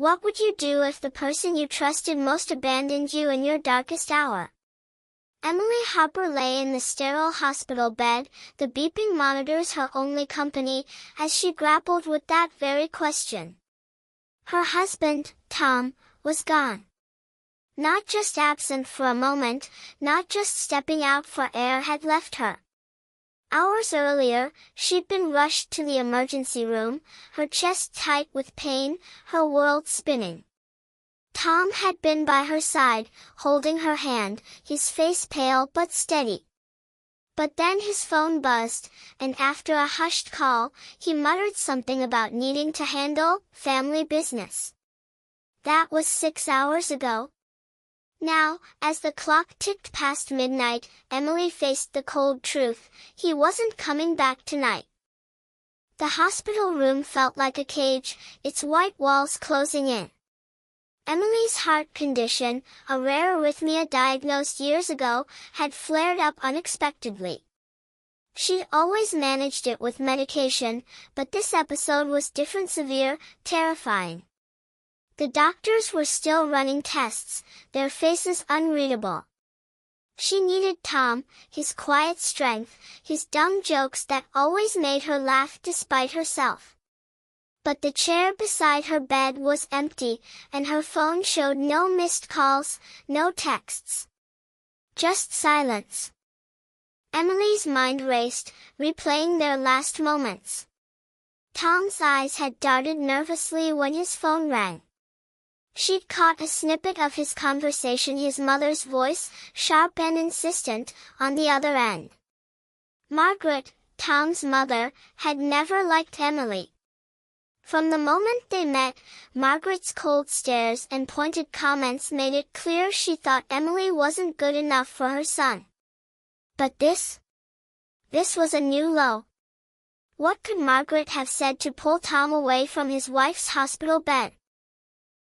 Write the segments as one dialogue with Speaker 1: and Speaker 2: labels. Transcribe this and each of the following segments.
Speaker 1: What would you do if the person you trusted most abandoned you in your darkest hour? Emily Harper lay in the sterile hospital bed, the beeping monitors her only company, as she grappled with that very question. Her husband, Tom, was gone. Not just absent for a moment, not just stepping out for air had left her. Hours earlier, she'd been rushed to the emergency room, her chest tight with pain, her world spinning. Tom had been by her side, holding her hand, his face pale but steady. But then his phone buzzed, and after a hushed call, he muttered something about needing to handle family business. That was 6 hours ago. Now, as the clock ticked past midnight, Emily faced the cold truth: he wasn't coming back tonight. The hospital room felt like a cage, its white walls closing in. Emily's heart condition, a rare arrhythmia diagnosed years ago, had flared up unexpectedly. She'd always managed it with medication, but this episode was different, severe, terrifying. The doctors were still running tests, their faces unreadable. She needed Tom, his quiet strength, his dumb jokes that always made her laugh despite herself. But the chair beside her bed was empty, and her phone showed no missed calls, no texts. Just silence. Emily's mind raced, replaying their last moments. Tom's eyes had darted nervously when his phone rang. She'd caught a snippet of his conversation, his mother's voice, sharp and insistent, on the other end. Margaret, Tom's mother, had never liked Emily. From the moment they met, Margaret's cold stares and pointed comments made it clear she thought Emily wasn't good enough for her son. But this was a new low. What could Margaret have said to pull Tom away from his wife's hospital bed?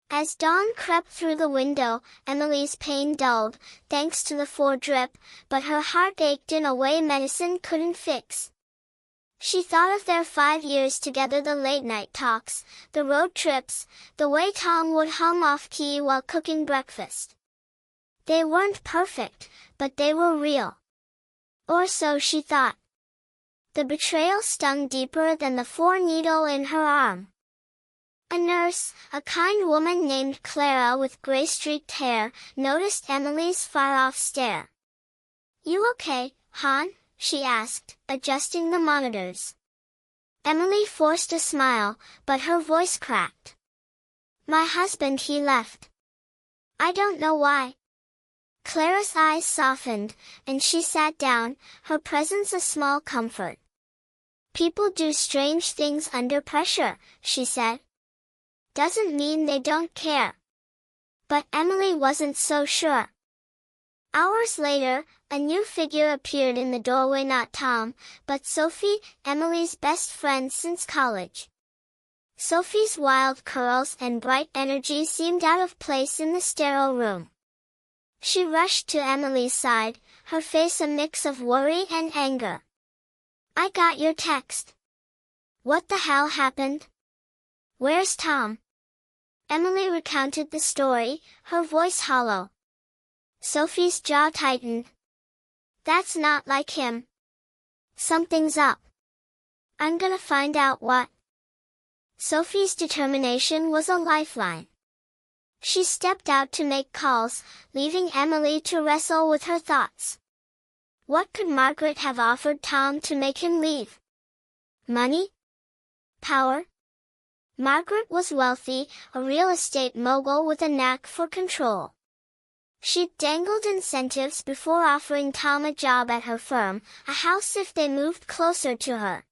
Speaker 1: As dawn crept through the window, Emily's pain dulled, thanks to the 4-drip, but her heart ached in a way medicine couldn't fix. She thought of their 5 years together, the late-night talks, the road trips, the way Tom would hum off-key while cooking breakfast. They weren't perfect, but they were real. Or so she thought. The betrayal stung deeper than the 4-needle in her arm. A nurse, a kind woman named Clara with gray-streaked hair, noticed Emily's far-off stare. "You okay, hon?" she asked, adjusting the monitors. Emily forced a smile, but her voice cracked. "My husband, he left. I don't know why." Clara's eyes softened, and she sat down, her presence a small comfort. "People do strange things under pressure," she said. "Doesn't mean they don't care." But Emily wasn't so sure. Hours later, a new figure appeared in the doorway, not Tom, but Sophie, Emily's best friend since college. Sophie's wild curls and bright energy seemed out of place in the sterile room. She rushed to Emily's side, her face a mix of worry and anger. "I got your text. What the hell happened? Where's Tom?" Emily recounted the story, her voice hollow. Sophie's jaw tightened. "That's not like him. Something's up. I'm gonna find out what." Sophie's determination was a lifeline. She stepped out to make calls, leaving Emily to wrestle with her thoughts. What could Margaret have offered Tom to make him leave? Money? Power? Margaret was wealthy, a real estate mogul with a knack for control. She'd dangled incentives before offering Tom a job at her firm, a house if they moved closer to her.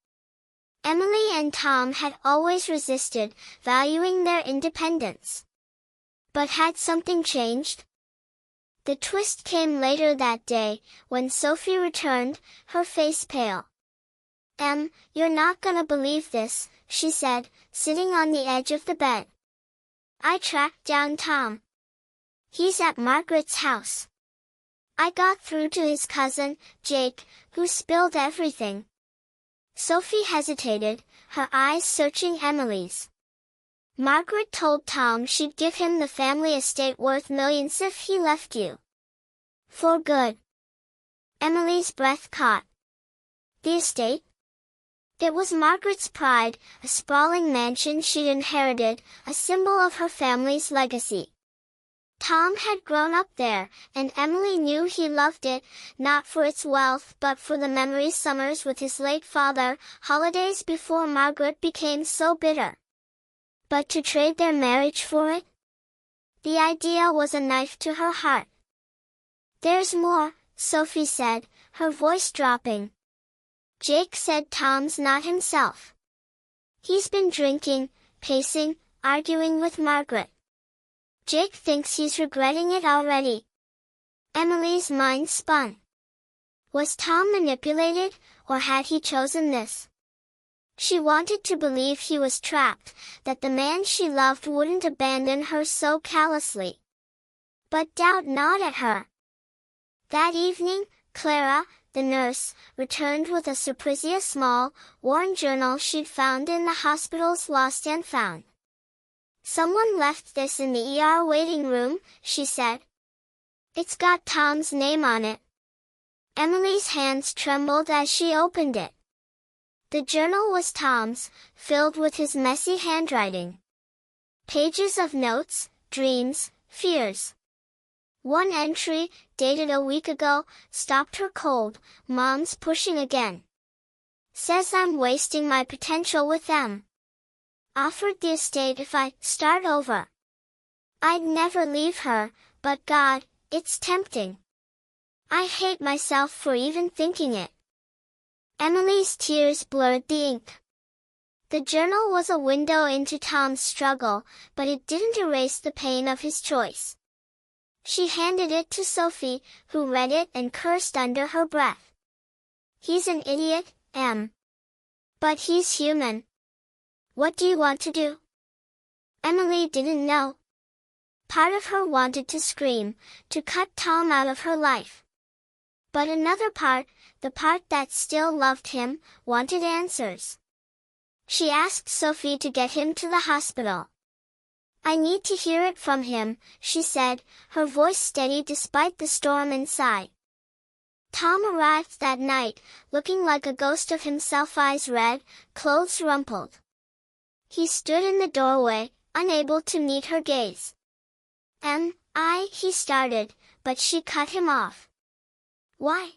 Speaker 1: Emily and Tom had always resisted, valuing their independence. But had something changed? The twist came later that day, when Sophie returned, her face pale. "You're not gonna believe this," she said, sitting on the edge of the bed. "I tracked down Tom. He's at Margaret's house. I got through to his cousin, Jake, who spilled everything." Sophie hesitated, her eyes searching Emily's. Margaret told Tom she'd give him the family estate worth millions if he left you. For good. Emily's breath caught. The estate? It was Margaret's pride, a sprawling mansion she'd inherited, a symbol of her family's legacy. Tom had grown up there, and Emily knew he loved it, not for its wealth but for the memory summers with his late father, holidays before Margaret became so bitter. But to trade their marriage for it? The idea was a knife to her heart. "There's more," Sophie said, her voice dropping. "Jake said Tom's not himself. He's been drinking, pacing, arguing with Margaret. Jake thinks he's regretting it already." Emily's mind spun. Was Tom manipulated, or had he chosen this? She wanted to believe he was trapped, that the man she loved wouldn't abandon her so callously. But doubt gnawed at her. That evening, Clara, the nurse, returned with a surprisingly small, worn journal she'd found in the hospital's lost and found. "Someone left this in the ER waiting room," she said. "It's got Tom's name on it." Emily's hands trembled as she opened it. The journal was Tom's, filled with his messy handwriting. Pages of notes, dreams, fears. One entry, dated a week ago, stopped her cold. "Mom's pushing again. Says I'm wasting my potential with them. Offered the estate if I start over. I'd never leave her, but God, it's tempting. I hate myself for even thinking it." Emily's tears blurred the ink. The journal was a window into Tom's struggle, but it didn't erase the pain of his choice. She handed it to Sophie, who read it and cursed under her breath. "He's an idiot, Em. But he's human. What do you want to do?" Emily didn't know. Part of her wanted to scream, to cut Tom out of her life. But another part, the part that still loved him, wanted answers. She asked Sophie to get him to the hospital. "I need to hear it from him," she said, her voice steady despite the storm inside. Tom arrived that night, looking like a ghost of himself, eyes red, clothes rumpled. He stood in the doorway, unable to meet her gaze. He started, but she cut him off. "Why?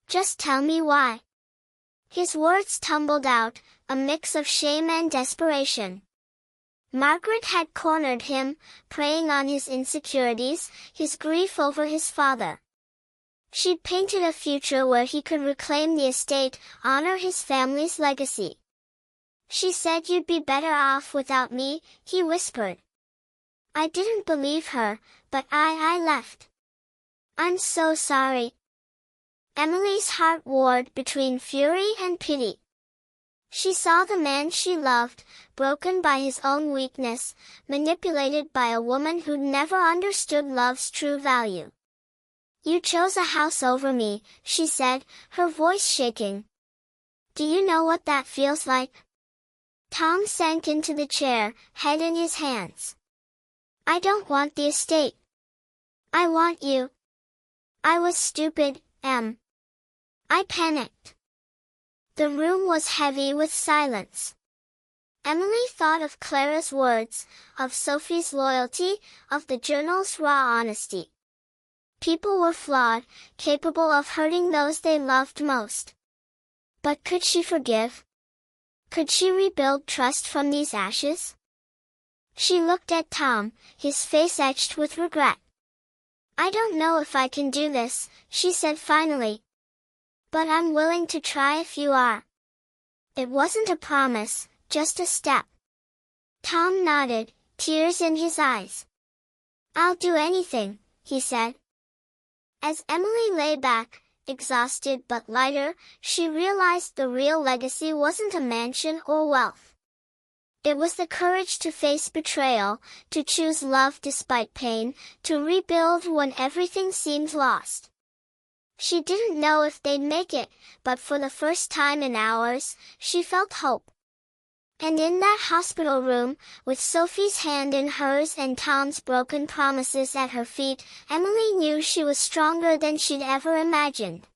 Speaker 1: Just tell me why." His words tumbled out, a mix of shame and desperation. Margaret had cornered him, preying on his insecurities, his grief over his father. She'd painted a future where he could reclaim the estate, honor his family's legacy. "She said you'd be better off without me," he whispered. "I didn't believe her, but I left. I'm so sorry." Emily's heart warred between fury and pity. She saw the man she loved, broken by his own weakness, manipulated by a woman who'd never understood love's true value. "You chose a house over me," she said, her voice shaking. "Do you know what that feels like?" Tom sank into the chair, head in his hands. "I don't want the estate. I want you. I was stupid, Em. I panicked." The room was heavy with silence. Emily thought of Clara's words, of Sophie's loyalty, of the journal's raw honesty. People were flawed, capable of hurting those they loved most. But could she forgive? Could she rebuild trust from these ashes? She looked at Tom, his face etched with regret. "I don't know if I can do this," she said finally. "But I'm willing to try if you are." It wasn't a promise, just a step. Tom nodded, tears in his eyes. "I'll do anything," he said. As Emily lay back, exhausted but lighter, she realized the real legacy wasn't a mansion or wealth. It was the courage to face betrayal, to choose love despite pain, to rebuild when everything seemed lost. She didn't know if they'd make it, but for the first time in hours, she felt hope. And in that hospital room, with Sophie's hand in hers and Tom's broken promises at her feet, Emily knew she was stronger than she'd ever imagined.